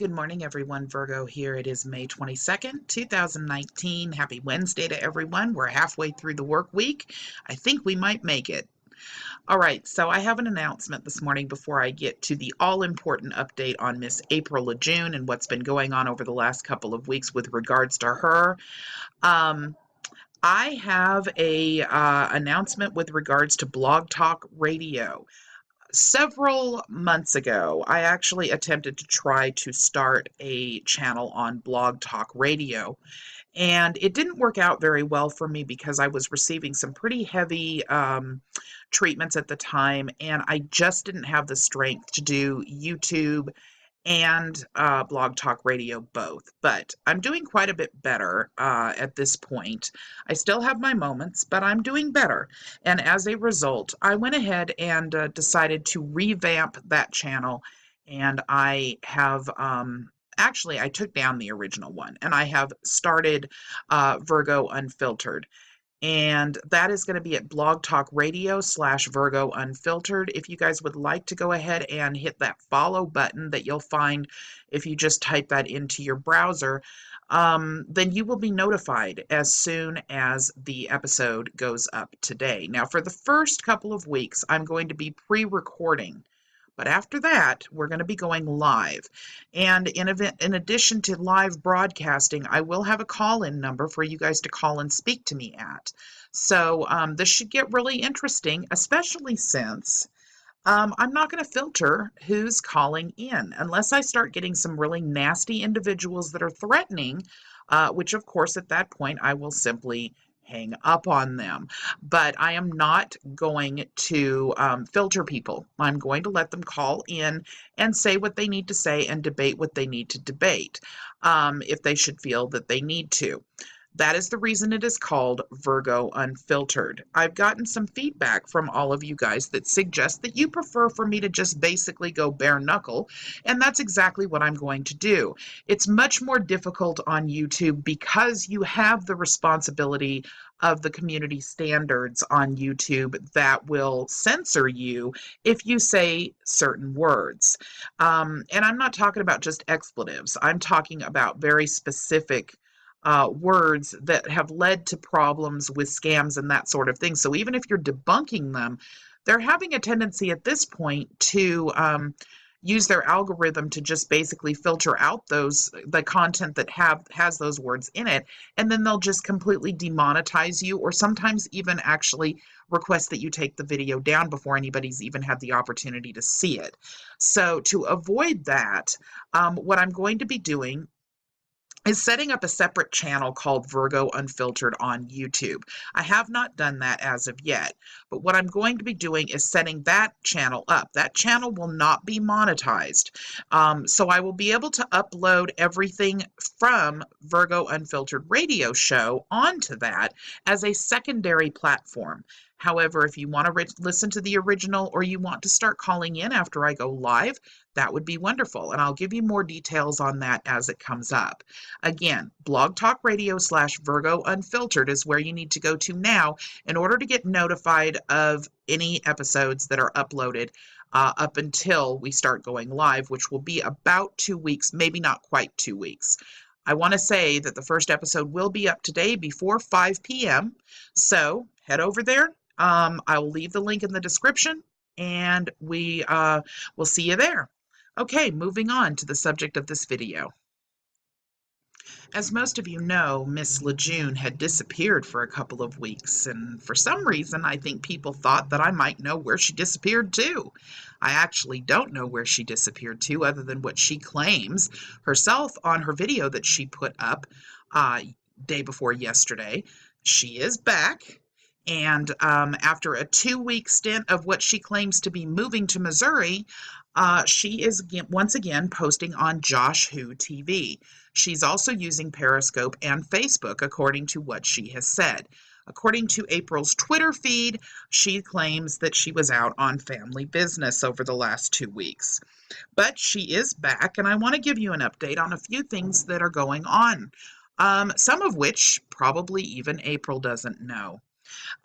Good morning, everyone. Virgo here. It is May 22nd, 2019. Happy Wednesday to everyone. We're halfway through the work week. I think we might make it. All right, so I have an announcement this morning before I get to the all-important update on Miss April LaJQne and what's been going on over the last couple of weeks with regards to her. I have a announcement with regards to Blog Talk Radio. Several months ago, I actually attempted to try to start a channel on Blog Talk Radio, and it didn't work out very well for me because I was receiving some pretty heavy treatments at the time, and I just didn't have the strength to do YouTube and Blog Talk Radio both. But I'm doing quite a bit better at this point. I still have my moments, but I'm doing better. And as a result, I went ahead and decided to revamp that channel. And I have actually, I took down the original one and I have started Virgo Unfiltered. And that is going to be at Blog Talk Radio /Virgo Unfiltered. If you guys would like to go ahead and hit that follow button that you'll find if you just type that into your browser, then you will be notified as soon as the episode goes up today. Now, for the first couple of weeks, I'm going to be pre-recording. But after that, we're going to be going live. And in addition to live broadcasting, I will have a call-in number for you guys to call and speak to me at. So this should get really interesting, especially since I'm not going to filter who's calling in unless I start getting some really nasty individuals that are threatening, which of course at that point I will simply hang up on them. But I am not going to filter people. I'm going to let them call in and say what they need to say and debate what they need to debate if they should feel that they need to. That is the reason it is called Virgo Unfiltered. I've gotten some feedback from all of you guys that suggest that you prefer for me to just basically go bare knuckle, and that's exactly what I'm going to do. It's much more difficult on YouTube because you have the responsibility of the community standards on YouTube that will censor you if you say certain words. And I'm not talking about just expletives. I'm talking about very specific words that have led to problems with scams and that sort of thing. So even if you're debunking them, they're having a tendency at this point to use their algorithm to just basically filter out the content that has those words in it, and then they'll just completely demonetize you, or sometimes even actually request that you take the video down before anybody's even had the opportunity to see it. So to avoid that, what I'm going to be doing is setting up a separate channel called Virgo Unfiltered on YouTube. I have not done that as of yet, but what I'm going to be doing is setting that channel up. That channel will not be monetized, so I will be able to upload everything from Virgo Unfiltered radio show onto that as a secondary platform. However, if you want to listen to the original or you want to start calling in after I go live, that would be wonderful. And I'll give you more details on that as it comes up. Again, Blog Talk Radio /Virgo Unfiltered is where you need to go to now in order to get notified of any episodes that are uploaded up until we start going live, which will be about 2 weeks, maybe not quite 2 weeks. I want to say that the first episode will be up today before 5 p.m. So head over there. I will leave the link in the description, and we will see you there. Okay, moving on to the subject of this video. As most of you know, Miss LaJQne had disappeared for a couple of weeks, and for some reason I think people thought that I might know where she disappeared to. I actually don't know where she disappeared to other than what she claims herself on her video that she put up day before yesterday. She is back. And after a 2-week stint of what she claims to be moving to Missouri, she is once again posting on Josh Who TV. She's also using Periscope and Facebook, according to what she has said. According to April's Twitter feed, she claims that she was out on family business over the last 2 weeks. But she is back, and I want to give you an update on a few things that are going on, some of which probably even April doesn't know.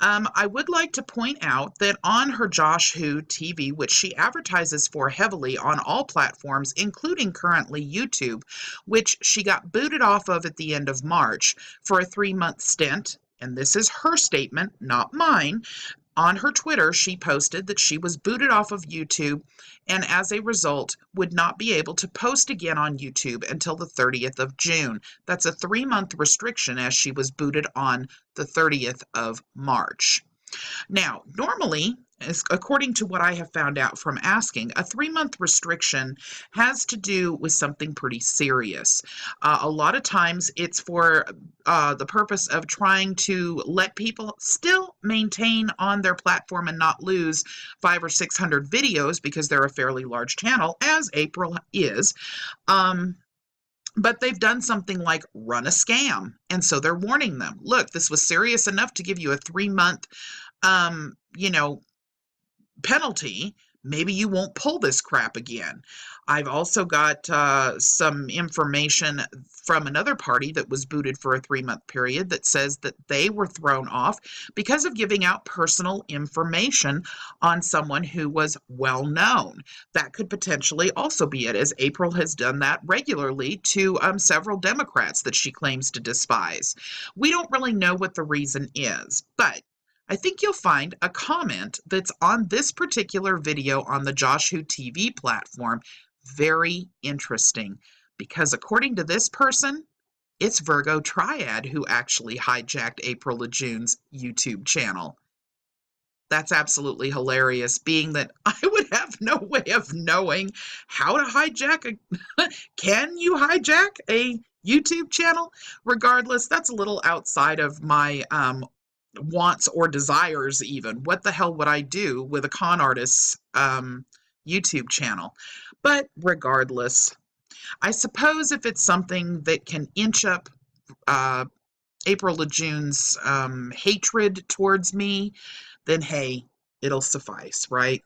I would like to point out that on her LaJQne TV, which she advertises for heavily on all platforms, including currently YouTube, which she got booted off of at the end of March for a 3-month stint, and this is her statement, not mine. On her Twitter, she posted that she was booted off of YouTube and as a result would not be able to post again on YouTube until the 30th of June. That's a 3-month restriction as she was booted on the 30th of March. Now, normally, according to what I have found out from asking, a 3-month restriction has to do with something pretty serious. A lot of times it's for the purpose of trying to let people still maintain on their platform and not lose 500 or 600 videos because they're a fairly large channel, as April is. But they've done something like run a scam. And so they're warning them, look, this was serious enough to give you a 3-month penalty. Maybe you won't pull this crap again. I've also got some information from another party that was booted for a 3-month period that says that they were thrown off because of giving out personal information on someone who was well known. That could potentially also be it, as April has done that regularly to several Democrats that she claims to despise. We don't really know what the reason is, but I think you'll find a comment that's on this particular video on the LaJQne TV platform very interesting, because according to this person, it's Virgo Triad who actually hijacked April LaJQne's YouTube channel. That's absolutely hilarious, being that I would have no way of knowing how to hijack can you hijack a YouTube channel? Regardless, that's a little outside of my wants or desires even. What the hell would I do with a con artist's YouTube channel? But regardless, I suppose if it's something that can inch up April LaJQne's hatred towards me, then hey, it'll suffice, right?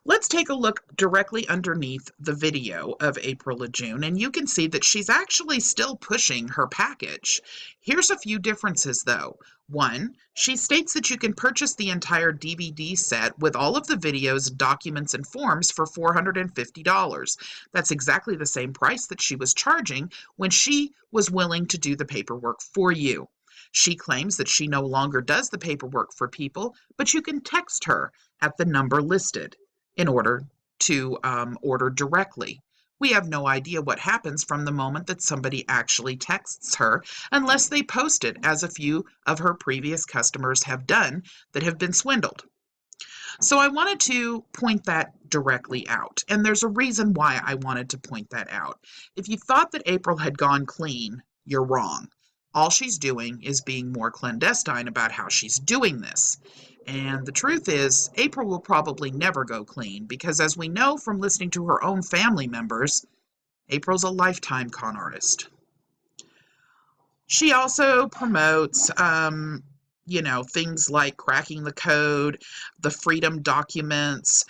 Let's take a look directly underneath the video of April LaJQne, and you can see that she's actually still pushing her package. Here's a few differences, though. One, she states that you can purchase the entire DVD set with all of the videos, documents, and forms for $450. That's exactly the same price that she was charging when she was willing to do the paperwork for you. She claims that she no longer does the paperwork for people, but you can text her at the number listed in order to order directly. We have no idea what happens from the moment that somebody actually texts her, unless they post it, as a few of her previous customers have done that have been swindled. So I wanted to point that directly out, and there's a reason why I wanted to point that out. If you thought that April had gone clean, you're wrong. All she's doing is being more clandestine about how she's doing this. And the truth is, April will probably never go clean because, as we know from listening to her own family members, April's a lifetime con artist. She also promotes, things like cracking the code, the freedom documents.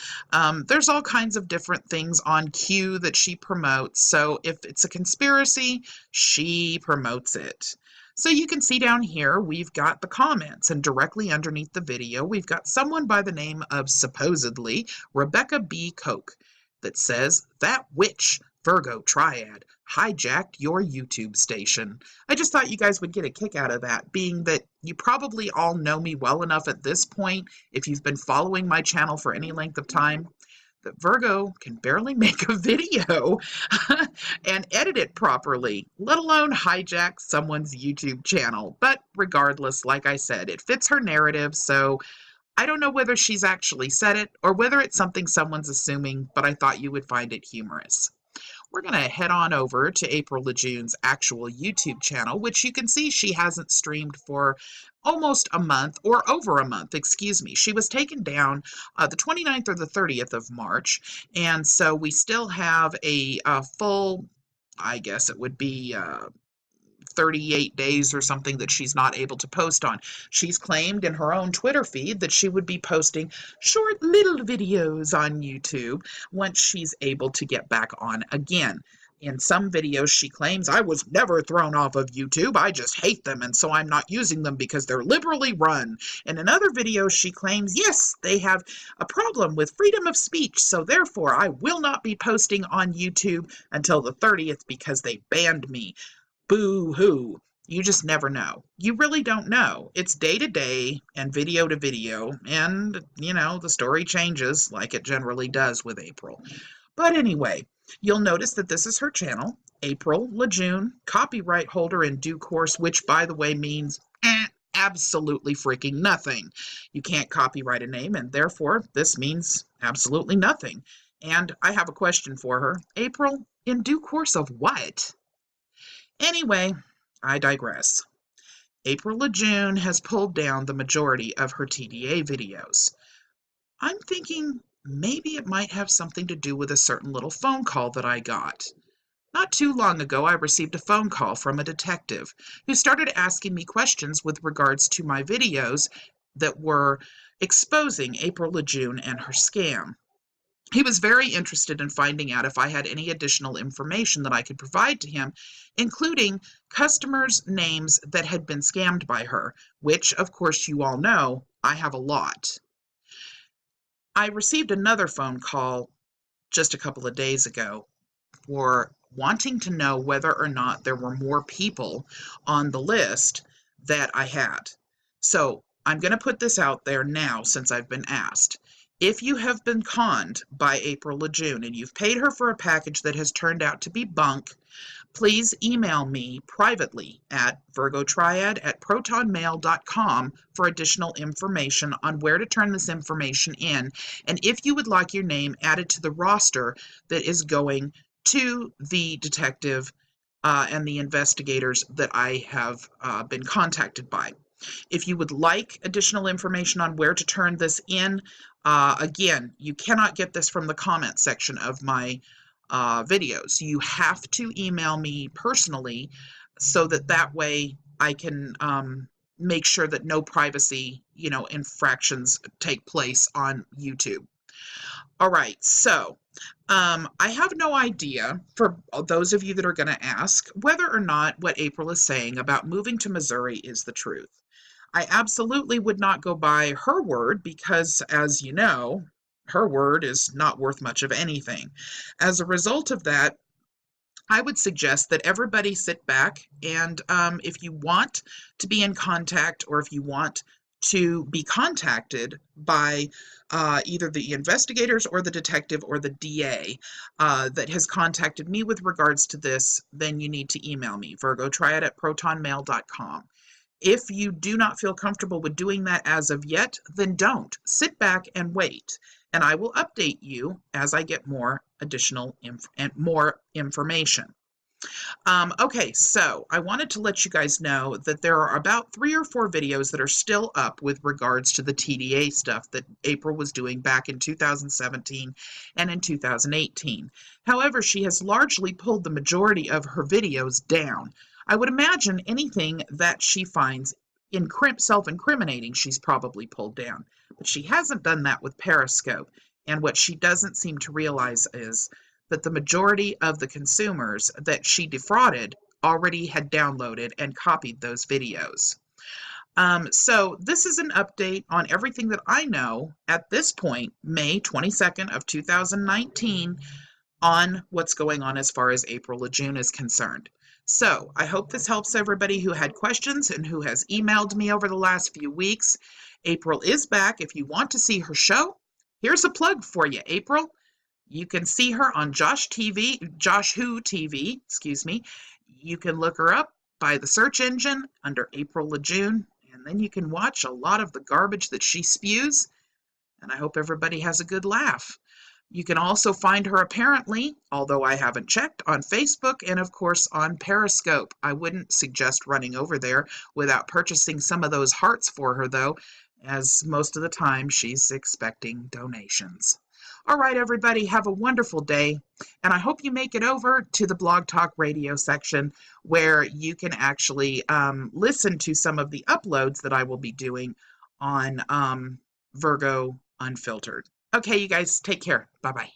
There's all kinds of different things on Q that she promotes. So if it's a conspiracy, she promotes it. So you can see down here, we've got the comments, and directly underneath the video, we've got someone by the name of supposedly Rebecca B. Koch that says, "That witch, Virgo Triad, hijacked your YouTube station." I just thought you guys would get a kick out of that, being that you probably all know me well enough at this point, if you've been following my channel for any length of time, that Virgo can barely make a video and edit it properly, let alone hijack someone's YouTube channel. But regardless, like I said, it fits her narrative, so I don't know whether she's actually said it or whether it's something someone's assuming, but I thought you would find it humorous. We're going to head on over to April LaJQne's actual YouTube channel, which you can see she hasn't streamed for almost a month, or over a month, excuse me. She was taken down the 29th or the 30th of March, and so we still have a full, I guess it would be 38 days or something that she's not able to post on. She's claimed in her own Twitter feed that she would be posting short little videos on YouTube once she's able to get back on again. In some videos, she claims, I was never thrown off of YouTube. I just hate them, and so I'm not using them because they're liberally run. And in other videos, she claims, yes, they have a problem with freedom of speech, so therefore I will not be posting on YouTube until the 30th because they banned me. Boo-hoo. You just never know. You really don't know. It's day to day and video to video, and, the story changes like it generally does with April. But anyway, you'll notice that this is her channel, April LaJQne, copyright holder in due course, which, by the way, means absolutely freaking nothing. You can't copyright a name, and therefore this means absolutely nothing. And I have a question for her. April, in due course of what? Anyway, I digress. April LaJQne has pulled down the majority of her TDA videos. I'm thinking maybe it might have something to do with a certain little phone call that I got. Not too long ago, I received a phone call from a detective who started asking me questions with regards to my videos that were exposing April LaJQne and her scam. He was very interested in finding out if I had any additional information that I could provide to him, including customers' names that had been scammed by her, which, of course, you all know, I have a lot. I received another phone call just a couple of days ago for wanting to know whether or not there were more people on the list that I had. So I'm going to put this out there now since I've been asked. If you have been conned by April LaJQne and you've paid her for a package that has turned out to be bunk, please email me privately at virgotriad@protonmail.com for additional information on where to turn this information in, and if you would like your name added to the roster that is going to the detective and the investigators that I have been contacted by. If you would like additional information on where to turn this in, again, you cannot get this from the comment section of my videos. You have to email me personally so that way I can make sure that no privacy, infractions take place on YouTube. All right, so I have no idea, for those of you that are going to ask, whether or not what April is saying about moving to Missouri is the truth. I absolutely would not go by her word because, as you know, her word is not worth much of anything. As a result of that, I would suggest that everybody sit back and if you want to be in contact or if you want to be contacted by either the investigators or the detective or the DA that has contacted me with regards to this, then you need to email me, virgotriad@protonmail.com. If you do not feel comfortable with doing that as of yet, then don't. Sit back and wait, and I will update you as I get more additional information. Okay, so I wanted to let you guys know that there are about 3 or 4 videos that are still up with regards to the TDA stuff that April was doing back in 2017 and in 2018. However, she has largely pulled the majority of her videos down. I would imagine anything that she finds self-incriminating, she's probably pulled down. But she hasn't done that with Periscope. And what she doesn't seem to realize is that the majority of the consumers that she defrauded already had downloaded and copied those videos. So this is an update on everything that I know at this point, May 22nd of 2019, on what's going on as far as April LaJQne is concerned. So I hope this helps everybody who had questions and who has emailed me over the last few weeks. April is back. If you want to see her show, here's a plug for you, April. You can see her on Josh Who TV, excuse me. You can look her up by the search engine under April LaJQne, and then you can watch a lot of the garbage that she spews, and I hope everybody has a good laugh. You can also find her apparently, although I haven't checked, on Facebook and of course on Periscope. I wouldn't suggest running over there without purchasing some of those hearts for her though, as most of the time she's expecting donations. All right, everybody, have a wonderful day, and I hope you make it over to the Blog Talk Radio section where you can actually listen to some of the uploads that I will be doing on Virgo Unfiltered. Okay, you guys, take care. Bye-bye.